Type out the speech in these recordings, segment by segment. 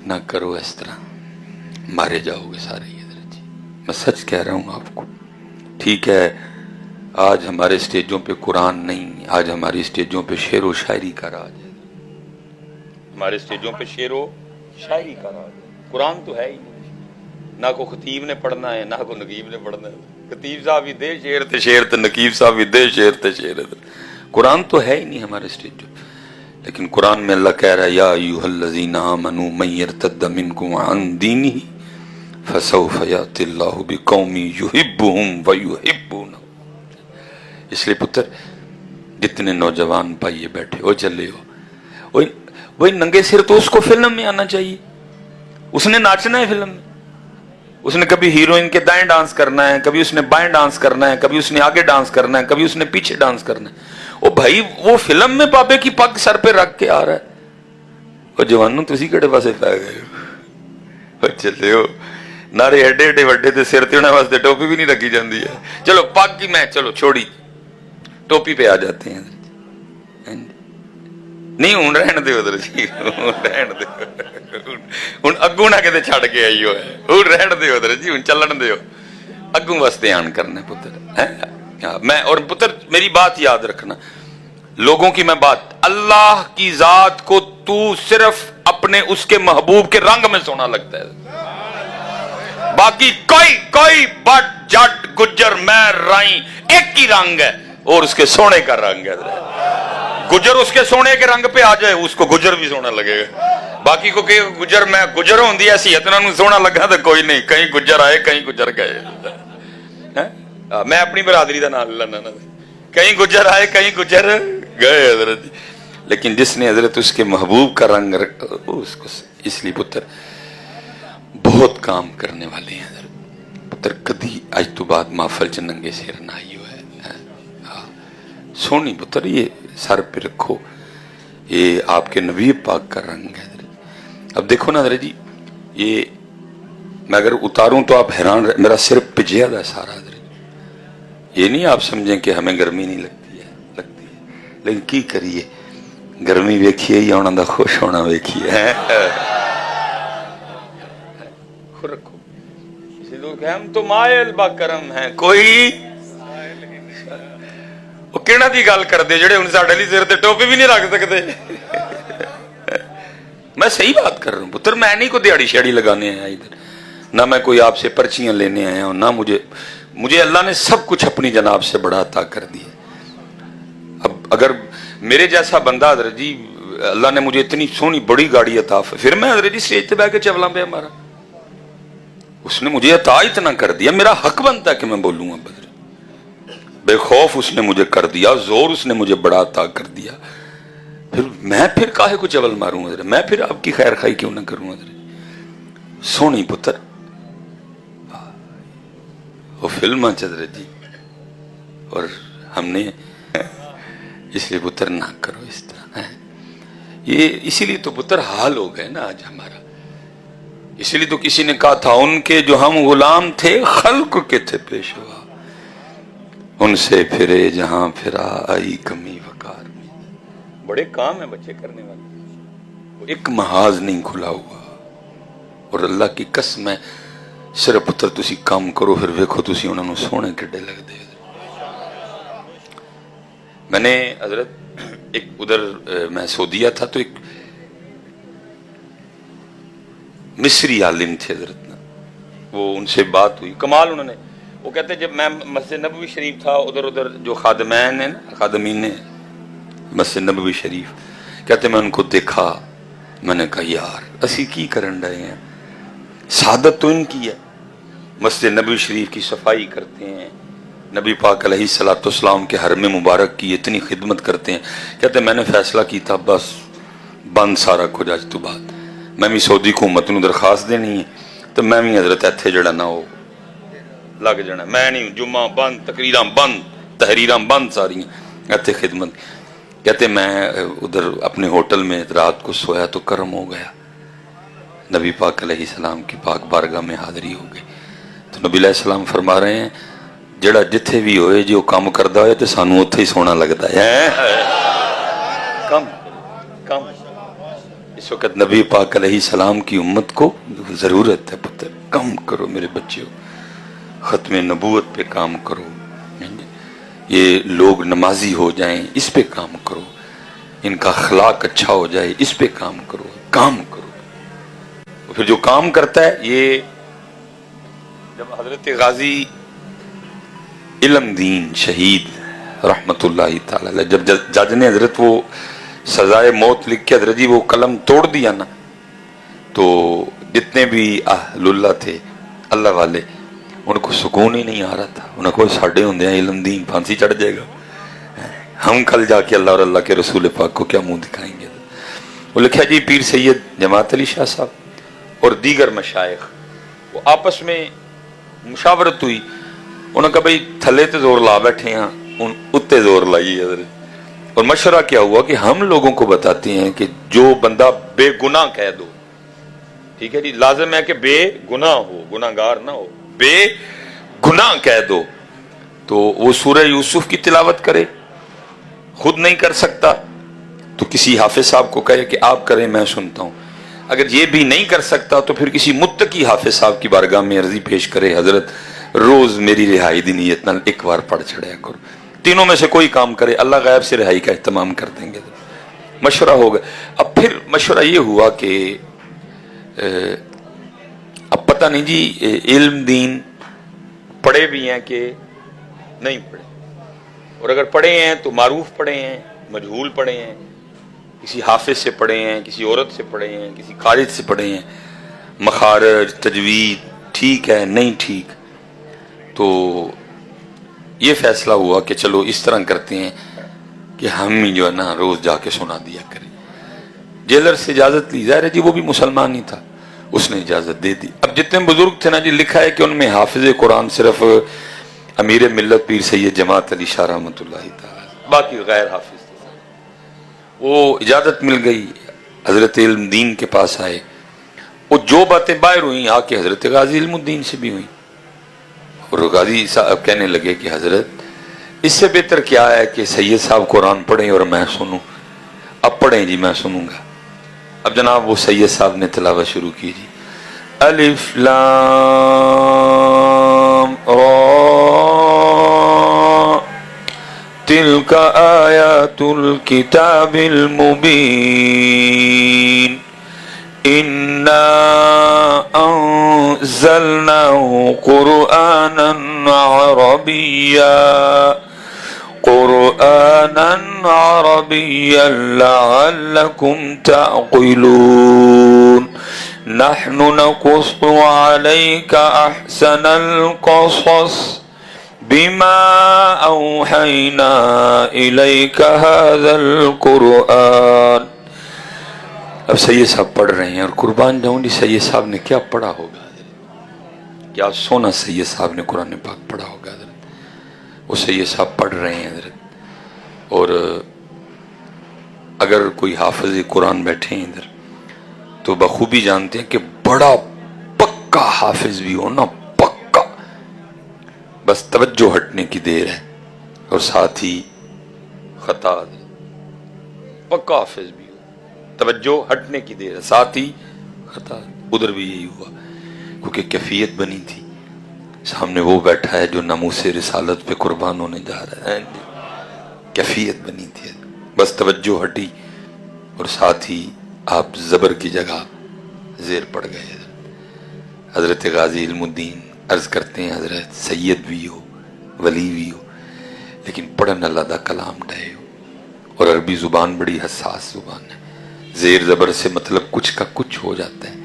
ना करो इस तरह, मारे जाओगे सारे। जी मैं सच कह रहा हूँ आपको। ठीक है, आज हमारे स्टेजों पे कुरान नहीं, आज हमारी स्टेजों पे शेर व शायरी का राज है। हमारे स्टेजों पे शेर व शायरी का राज है। कुरान तो है ही नहीं, ना को खतीब ने पढ़ना है ना को नकीब ने पढ़ना है। खतीब साहब भी दे शेर ते शेर ते नकीब साहब भी दे शेर ते शेर। कुरान तो है ही नहीं हमारे स्टेजों। लेकिन कुरान में अल्लाह कह रहा है, या अय्युहल्लज़ीना आमनू मन यर्तद्द मिनकुम अन दीनिही फसौफ यातिल्लाहु बिकौमिन युहिब्बुहुम व युहिब्बूनहु। इसलिए पुत्र, जितने नौजवान भाई बैठे हो, चले हो, वही नंगे सिर तो उसको फिल्म में आना चाहिए। उसने नाचना है फिल्म में, उसने कभी हीरोइन के दाएं डांस करना है, कभी उसने बाएं डांस करना है, कभी उसने आगे डांस करना है, कभी उसने पीछे डांस करना है। ओ भाई, वो फिल्म में बाबे की पग सर पे रख के आ रहा है। और जवानों तुसी केड़े पासे पै गए हो? चले हो नारे एडे एडे वड्डे ते सिर ते उन्हां वास्ते टोपी भी नहीं रखी जाती है। चलो पग की मैं चलो छोड़ी, टोपी पे आ जाते हैं। नहीं हूं रहन दे उधर जी, रहन दे हुण अगू ना किते छड़ के आई हो, हुण रहन दे उधर जी, हुण चलन दे अगू वास्ते आन करना पुत्र है। मैं और पुत्र मेरी बात याद रखना, लोगों की मैं बात, अल्लाह की जात को तू सिर्फ अपने उसके महबूब के रंग में सोना लगता है। बाकी कोई कोई बट जट गुज्जर मैं राई एक ही रंग है, और उसके सोने का रंग है। गुजर उसके सोने के रंग पे आ जाए, उसको गुजर भी सोना लगेगा। बाकी को कहे गुजर मैं गुजर होंदी ऐसी इतना सोना लगा तो कोई नहीं, कहीं गुजर आए कहीं गुजर गए। मैं अपनी बरादरी का नाम लेना, कहीं गुजर आए कहीं गुजर गए हजरत। लेकिन जिसने हजरत उसके महबूब का रंग उसको, इसलिए पुत्र बहुत काम करने वाले हैं हजरत। पुत्र कदी आज तो बाद महफल च नंगे सिर ना आई हो है। सोनी पुत्र ये सर पे रखो, ये आपके नबी पाक का रंग है। अब देखो ना हजरत जी, ये मैं अगर उतारूं तो आप हैरान, मेरा सिर पिजिया है सारा हजरत। ये नहीं आप समझें कि हमें गर्मी नहीं लगती है, लगती है, लेकिन की करिए, गर्मी वेखिए या उन्होंने खुश होना वेखिए रखो। इसी लोग हम तो मायल बाकरम है, कोई किहड़ा दी गल करदे जेड़े हुण साडे लई सिर ते टोपी भी नहीं रख सकते। मैं सही बात कर रहा हूं पुत्र, मैं नहीं कोई दिहाड़ी शेड़ी लगाने आया इधर, ना मैं कोई आपसे पर्चियां लेने आया हूं, ना मुझे अल्लाह ने सब कुछ अपनी जनाब से बड़ा अता कर दिया। अब अगर मेरे जैसा बंदा हजरत जी, अल्लाह ने मुझे इतनी सोहनी बड़ी गाड़ी अता, फिर मैं हजरत जी स्टेज पे बैठ के चवला पे मारा, उसने मुझे अता इतना कर दिया, मेरा हक बनता है कि मैं बोलूंगा बदर। बेखौफ उसने मुझे कर दिया, जोर उसने मुझे बड़ा अता कर दिया, फिर काहे को चवल मारूं हजरत, मैं फिर आपकी खैर खाई क्यों ना करूं हजरत। सोनी पुत्र वो फिल्म हजरत जी, और हमने इसलिए पुत्र ना करो इस तरह है। ये इसीलिए तो पुत्र हाल हो गए ना आज हमारा। इसीलिए तो किसी ने कहा था, उनके जो हम गुलाम थे खल्क के थे पेश हुआ, उनसे फिरे जहां फिरा आई कमी वकार में। बड़े काम है बच्चे करने वाले, एक महाज नहीं खुला हुआ। और अल्लाह की कसम है, सिर्फ पुत्र तुसी काम करो, फिर वेखो तुसी उन्होंने सोने किड्डे लगदे। मैंने हजरत एक उधर मैं सऊदीया था, तो एक मिस्री आलिम थे हजरत ना, वो उनसे बात हुई, कमाल उन्होंने, वो कहते जब मैं मस्जिद नबवी शरीफ था, उधर जो खादमैन है ना, खादमीन है मस्जिद नबवी शरीफ, कहते मैं उनको देखा, मैंने कहा यार असी की करन रहे हैं, सादत तो इनकी है, मस्जिद नबवी शरीफ की सफाई करते हैं, नबी पाक अलैहिस्सलाम के हरम मुबारक की इतनी खिदमत करते हैं। कहते मैंने फैसला किया था बस बंद सारा कुछ, आज तो बाद मैं भी सऊदी हुकूमत नूं दरखास्त देनी है, तो मैं भी हजरत इत्थे जड़ा ना वो लग जाना, मैं नहीं, जुम्मा बंद, तकरीरां बंद, तहरीरां बंद, सारियां इत्थे खिदमत। कहते मैं उधर अपने होटल में रात को सोया तो करम हो गया, नबी पाक अलैहिस्सलाम की पाक बारगाह में हाजिरी हो गई। तो नबी अलैहिस्सलाम फरमा रहे हैं, जेड़ा जिथे भी होए जो काम करता होए तो सानू उत्थे ही सोना लगता है। कम कम اس وقت نبی پاک علیہ السلام کی امت کو ضرورت ہے پتہ کم کرو میرے بچیوں، ختم نبوت پہ کام کرو، یہ لوگ نمازی ہو جائیں اس پہ کام کرو، ان کا اخلاق اچھا ہو جائے اس پہ کام کرو، کام کرو۔ پھر جو کام کرتا ہے، یہ جب حضرت غازی علم دین شہید رحمت اللہ تعالی جب جج نے حضرت وہ سزائے موت لکھ کے حضرت جی وہ قلم توڑ دیا نا، تو جتنے بھی اہل اللہ تھے اللہ والے ان کو سکون ہی نہیں آ رہا تھا۔ انہوں کو ساڑھے ہوندے ہیں علم دین پھانسی چڑھ جائے گا، ہم کل جا کے اللہ اور اللہ کے رسول پاک کو کیا منہ دکھائیں گے۔ وہ لکھا جی پیر سید جماعت علی شاہ صاحب اور دیگر مشائخ وہ آپس میں مشاورت ہوئی، انہوں نے کہا بھئی تھلے تے زور لا بیٹھے ہیں، اتے زور لائیے حضرت۔ اور مشورہ کیا ہوا کہ ہم لوگوں کو بتاتے ہیں کہ جو بندہ بے گناہ کہہ دو، ٹھیک ہے جی، لازم ہے کہ بے گناہ ہو، گناہ گار نہ ہو، بے گناہ کہہ دو، تو وہ سورہ یوسف کی تلاوت کرے، خود نہیں کر سکتا تو کسی حافظ صاحب کو کہے کہ آپ کریں میں سنتا ہوں، اگر یہ بھی نہیں کر سکتا تو پھر کسی متقی حافظ صاحب کی بارگاہ میں عرضی پیش کرے، حضرت روز میری رہائی دی نیت نال ایک بار پڑھ چڑھیا کرو، تینوں میں سے کوئی کام کرے، اللہ غیب سے رہائی کا اہتمام کر دیں گے۔ مشورہ ہوگا۔ اب پھر مشورہ یہ ہوا کہ اب پتہ نہیں جی علم دین پڑھے بھی ہیں کہ نہیں پڑھے، اور اگر پڑھے ہیں تو معروف پڑھے ہیں، مجہول پڑھے ہیں، کسی حافظ سے پڑھے ہیں، کسی عورت سے پڑھے ہیں، کسی خارج سے پڑھے ہیں، مخارج تجوید ٹھیک ہے نہیں ٹھیک، تو یہ فیصلہ ہوا کہ چلو اس طرح کرتے ہیں کہ ہم ہی جو ہے نا روز جا کے سنا دیا کریں۔ جیلر سے اجازت لی، ظاہر ہے جی وہ بھی مسلمان ہی تھا، اس نے اجازت دے دی۔ اب جتنے بزرگ تھے نا جی، لکھا ہے کہ ان میں حافظ قرآن صرف امیر ملت پیر سید جماعت علی شاہ رحمۃ اللہ تعالی، باقی غیر حافظ تھے۔ وہ اجازت مل گئی، حضرت علم دین کے پاس آئے، وہ جو باتیں باہر ہوئیں آ کے حضرت غازی علم الدین سے بھی ہوئیں، اور غازی صاحب کہنے لگے کہ حضرت اس سے بہتر کیا ہے کہ سید صاحب قرآن پڑھیں اور میں سنوں، اب پڑھیں جی میں سنوں گا۔ اب جناب وہ سید صاحب نے تلاوت شروع کی جی، الف لام را تلک آیات الکتاب المبین انا انزلناه قرآنا عربيا لعلكم تعقلون نحن نقص عليك أحسن القصص بما أوحينا إليك هذا القرآن۔ اب سید صاحب پڑھ رہے ہیں اور قربان جاؤں جی سید صاحب نے کیا پڑھا ہوگا، کیا سونا سید صاحب نے قرآن پاک پڑھا ہوگا حضرت۔ وہ سید صاحب پڑھ رہے ہیں حضرت، اور اگر کوئی حافظ قرآن بیٹھے ہیں ادھر تو بخوبی جانتے ہیں کہ بڑا پکا حافظ بھی ہو نا، پکا، بس توجہ ہٹنے کی دیر ہے اور ساتھ ہی خطا، پکا حافظ بھی ہو، توجہ ہٹنے کی دیر ہے ساتھ ہی خطا۔ ادھر بھی یہی ہوا کیونکہ کیفیت بنی تھی، سامنے وہ بیٹھا ہے جو ناموس رسالت پہ قربان ہونے جا رہا ہے، کیفیت بنی تھی، بس توجہ ہٹی اور ساتھ ہی آپ زبر کی جگہ زیر پڑ گئے۔ حضرت غازی علم الدین عرض کرتے ہیں حضرت سید بھی ہو ولی بھی ہو لیکن پڑھن اللہ دا کلام ڈھے ہو، اور عربی زبان بڑی حساس زبان ہے، زیر زبر سے مطلب کچھ کا کچھ ہو جاتا ہے،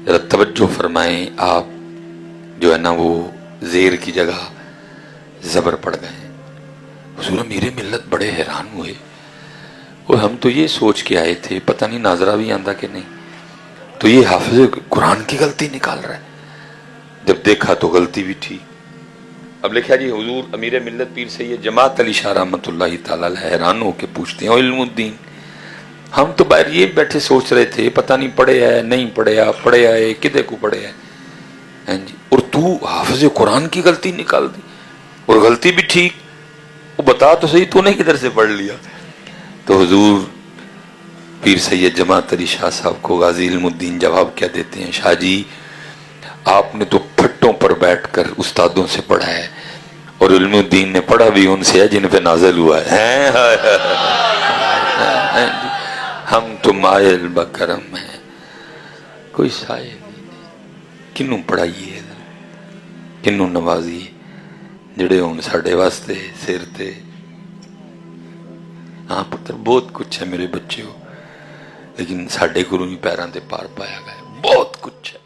ذرا توجہ فرمائیں آپ، جو ہے نا وہ زیر کی جگہ زبر پڑ گئے۔ حضور میرے ملت بڑے حیران ہوئے، اور ہم تو یہ سوچ کے آئے تھے پتہ نہیں ناظرہ بھی آندا کہ نہیں، تو یہ حافظ قرآن کی غلطی نکال رہا ہے، جب دیکھا تو غلطی بھی تھی۔ اب لکھا جی حضور امیر ملت پیر سید جماعت علی شاہ رحمۃ اللہ تعالی حیران ہو کے پوچھتے ہیں علم الدین، ہم تو باہر یہ بیٹھے سوچ رہے تھے پتہ نہیں پڑھے ہے نہیں پڑھے ہے کدے کو پڑھے ہے جی، اور تو حافظ قرآن کی غلطی نکال دی، اور غلطی بھی ٹھیک، وہ بتا تو صحیح تو نے کدھر سے پڑھ لیا۔ تو حضور پیر سید جماعت علی شاہ صاحب کو غازی علم الدین جواب کیا دیتے ہیں، شاہ جی آپ نے تو پھٹوں پر بیٹھ کر استادوں سے پڑھا ہے، اور علم الدین نے پڑھا بھی ان سے ہے جن پہ نازل ہوا ہے۔ ہم تو مائل بکرم ہیں، کوئی سائے کنوں پڑھائیے کنوں نوازیے جڑے ہوں ساڑھے واسطے سر تے۔ ہاں پتر بہت کچھ ہے میرے بچے ہو، لیکن ساڑھے گرو ہی پیران تے پار پایا گیا، بہت کچھ ہے۔